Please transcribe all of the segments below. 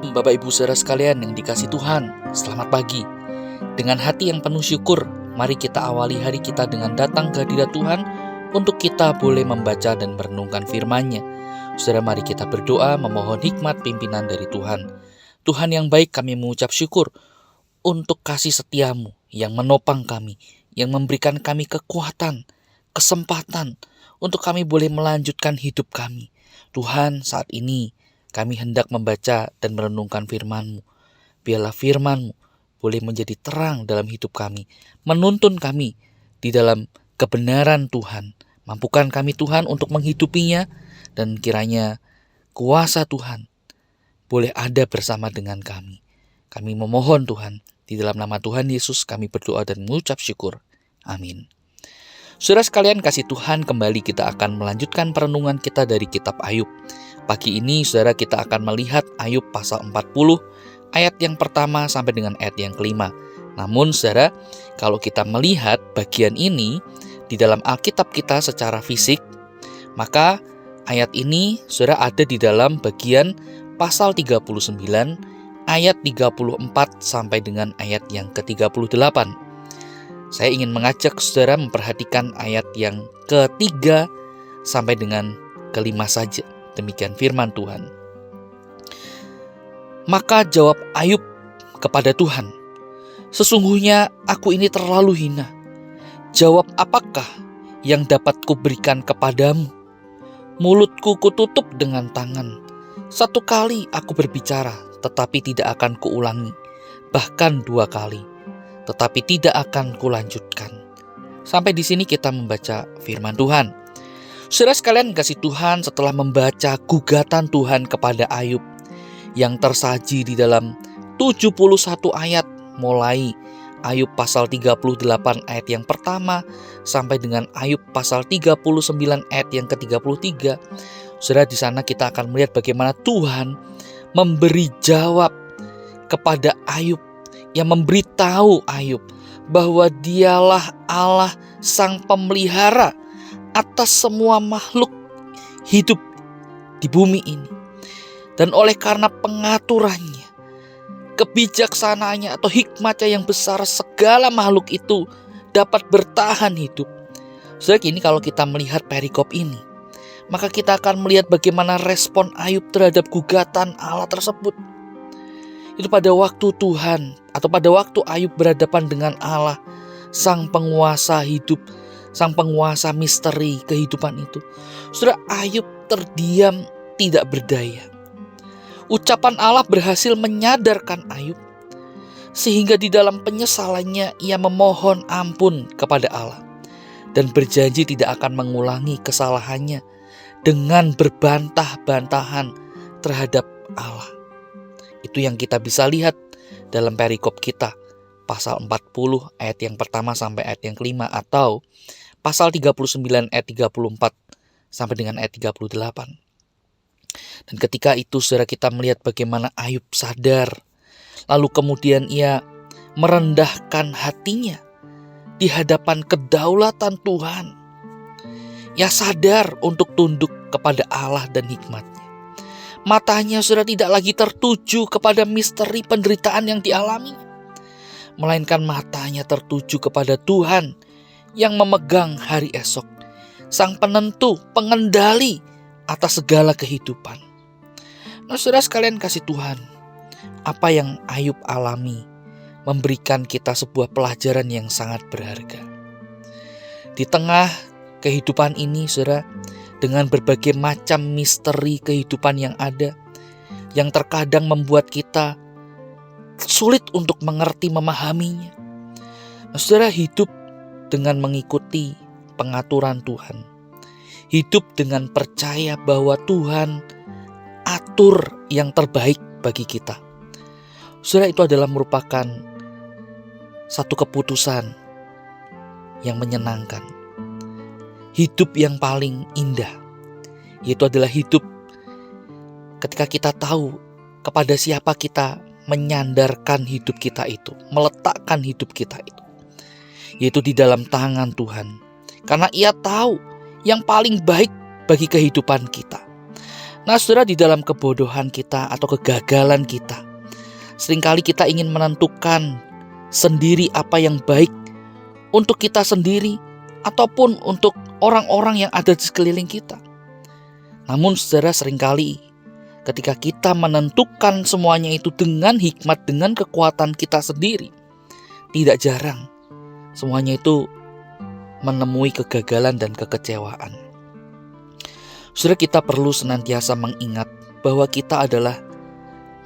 Shalom Bapak Ibu Saudara sekalian yang dikasihi Tuhan. Selamat pagi. Dengan hati yang penuh syukur, mari kita awali hari kita dengan datang ke hadirat Tuhan untuk kita boleh membaca dan merenungkan firman-Nya. Saudara, mari kita berdoa memohon hikmat pimpinan dari Tuhan. Tuhan yang baik, kami mengucap syukur untuk kasih setia-Mu yang menopang kami, yang memberikan kami kekuatan, kesempatan untuk kami boleh melanjutkan hidup kami. Tuhan, saat ini kami hendak membaca dan merenungkan firman-Mu. Biarlah firman-Mu boleh menjadi terang dalam hidup kami, menuntun kami di dalam kebenaran Tuhan. Mampukan kami Tuhan untuk menghidupinya, dan kiranya kuasa Tuhan boleh ada bersama dengan kami. Kami memohon Tuhan, di dalam nama Tuhan Yesus kami berdoa dan mengucap syukur. Amin. Saudara sekalian, kasih Tuhan, kembali kita akan melanjutkan perenungan kita dari kitab Ayub. Pagi ini saudara, kita akan melihat Ayub pasal 40 ayat yang pertama sampai dengan ayat yang kelima. Namun saudara, kalau kita melihat bagian ini di dalam Alkitab kita secara fisik, maka ayat ini saudara ada di dalam bagian pasal 39 ayat 34 sampai dengan ayat yang ke-38. Saya ingin mengajak saudara memperhatikan ayat yang ketiga sampai dengan kelima saja. Demikian firman Tuhan. Maka jawab Ayub kepada Tuhan, "Sesungguhnya aku ini terlalu hina. Jawab apakah yang dapat kuberikan kepadamu? Mulutku kututup dengan tangan. Satu kali aku berbicara, tetapi tidak akan kuulangi. Bahkan 2 kali, tetapi tidak akan kulanjutkan." Sampai di sini kita membaca firman Tuhan. Saudara sekalian kasih Tuhan, setelah membaca gugatan Tuhan kepada Ayub yang tersaji di dalam 71 ayat, mulai Ayub pasal 38 ayat yang pertama sampai dengan Ayub pasal 39 ayat yang ke-33. Saudara, di sana kita akan melihat bagaimana Tuhan memberi jawab kepada Ayub, yang memberitahu Ayub bahwa Dialah Allah sang pemelihara atas semua makhluk hidup di bumi ini. Dan oleh karena pengaturannya, kebijaksanaannya atau hikmatnya yang besar, segala makhluk itu dapat bertahan hidup. Saudara, kini kalau kita melihat perikop ini, maka kita akan melihat bagaimana respon Ayub terhadap gugatan Allah tersebut. Itu pada waktu Tuhan atau pada waktu Ayub berhadapan dengan Allah, sang penguasa hidup, sang penguasa misteri kehidupan itu. Saudara, Ayub terdiam, tidak berdaya. Ucapan Allah berhasil menyadarkan Ayub, sehingga di dalam penyesalannya ia memohon ampun kepada Allah dan berjanji tidak akan mengulangi kesalahannya dengan berbantah-bantahan terhadap Allah. Itu yang kita bisa lihat dalam perikop kita pasal 40 ayat yang pertama sampai ayat yang kelima, atau pasal 39 ayat 34 sampai dengan ayat 38. Dan ketika itu saudara, kita melihat bagaimana Ayub sadar, lalu kemudian ia merendahkan hatinya di hadapan kedaulatan Tuhan. Ia sadar untuk tunduk kepada Allah dan hikmat-Nya. Matanya saudara tidak lagi tertuju kepada misteri penderitaan yang dialaminya, melainkan matanya tertuju kepada Tuhan yang memegang hari esok, sang penentu, pengendali atas segala kehidupan. Nah, saudara sekalian kasih Tuhan, apa yang Ayub alami memberikan kita sebuah pelajaran yang sangat berharga. Di tengah kehidupan ini, saudara, dengan berbagai macam misteri kehidupan yang ada, yang terkadang membuat kita sulit untuk mengerti, memahaminya. Nah, saudara, hidup dengan mengikuti pengaturan Tuhan, hidup dengan percaya bahwa Tuhan atur yang terbaik bagi kita. Saudara, itu adalah merupakan satu keputusan yang menyenangkan. Hidup yang paling indah, yaitu adalah hidup ketika kita tahu kepada siapa kita menyandarkan hidup kita itu, meletakkan hidup kita itu, yaitu di dalam tangan Tuhan. Karena Ia tahu yang paling baik bagi kehidupan kita. Nah saudara, di dalam kebodohan kita atau kegagalan kita, seringkali kita ingin menentukan sendiri apa yang baik untuk kita sendiri ataupun untuk orang-orang yang ada di sekeliling kita. Namun saudara, seringkali ketika kita menentukan semuanya itu dengan hikmat, dengan kekuatan kita sendiri, tidak jarang semuanya itu menemui kegagalan dan kekecewaan. Saudara, kita perlu senantiasa mengingat bahwa kita adalah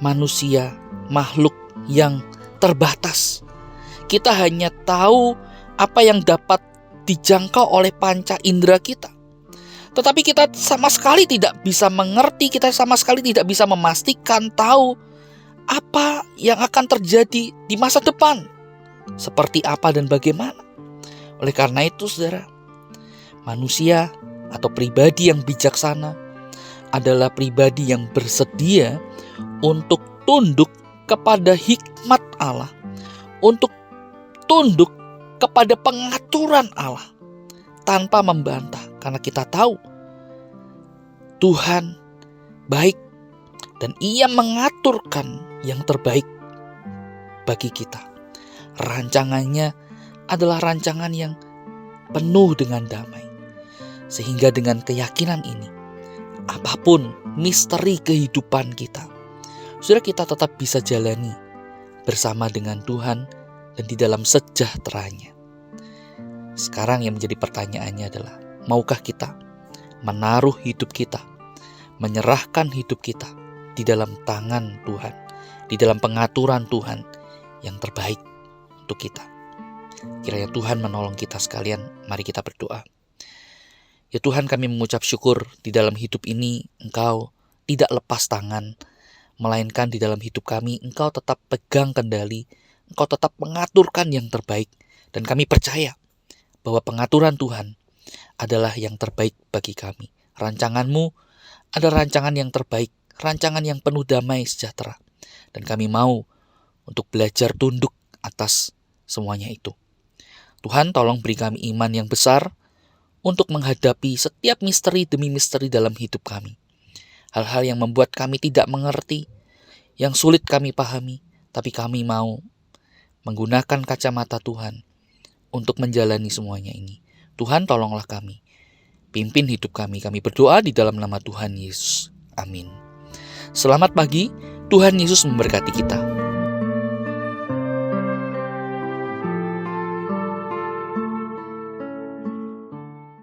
manusia, makhluk yang terbatas. Kita hanya tahu apa yang dapat dijangkau oleh panca indera kita. Tetapi kita sama sekali tidak bisa mengerti, kita sama sekali tidak bisa memastikan tahu apa yang akan terjadi di masa depan. Seperti apa dan bagaimana. Oleh karena itu saudara, manusia atau pribadi yang bijaksana adalah pribadi yang bersedia untuk tunduk kepada hikmat Allah, untuk tunduk kepada pengaturan Allah tanpa membantah, karena kita tahu Tuhan baik dan Ia mengaturkan yang terbaik bagi kita. Rancangannya adalah rancangan yang penuh dengan damai. Sehingga dengan keyakinan ini, apapun misteri kehidupan kita, saudara, kita tetap bisa jalani bersama dengan Tuhan dan di dalam sejahteranya. Sekarang yang menjadi pertanyaannya adalah, maukah kita menaruh hidup kita, menyerahkan hidup kita di dalam tangan Tuhan, di dalam pengaturan Tuhan yang terbaik untuk kita? Kiranya Tuhan menolong kita sekalian. Mari kita berdoa. Ya Tuhan, kami mengucap syukur di dalam hidup ini Engkau tidak lepas tangan, melainkan di dalam hidup kami Engkau tetap pegang kendali, Engkau tetap mengaturkan yang terbaik. Dan kami percaya bahwa pengaturan Tuhan adalah yang terbaik bagi kami. Rancangan-Mu adalah rancangan yang terbaik, rancangan yang penuh damai sejahtera. Dan kami mau untuk belajar tunduk atas semuanya itu. Tuhan, tolong beri kami iman yang besar untuk menghadapi setiap misteri demi misteri dalam hidup kami. Hal-hal yang membuat kami tidak mengerti, yang sulit kami pahami, tapi kami mau menggunakan kacamata Tuhan untuk menjalani semuanya ini. Tuhan, tolonglah kami. Pimpin hidup kami. Kami berdoa di dalam nama Tuhan Yesus. Amin. Selamat pagi, Tuhan Yesus memberkati kita.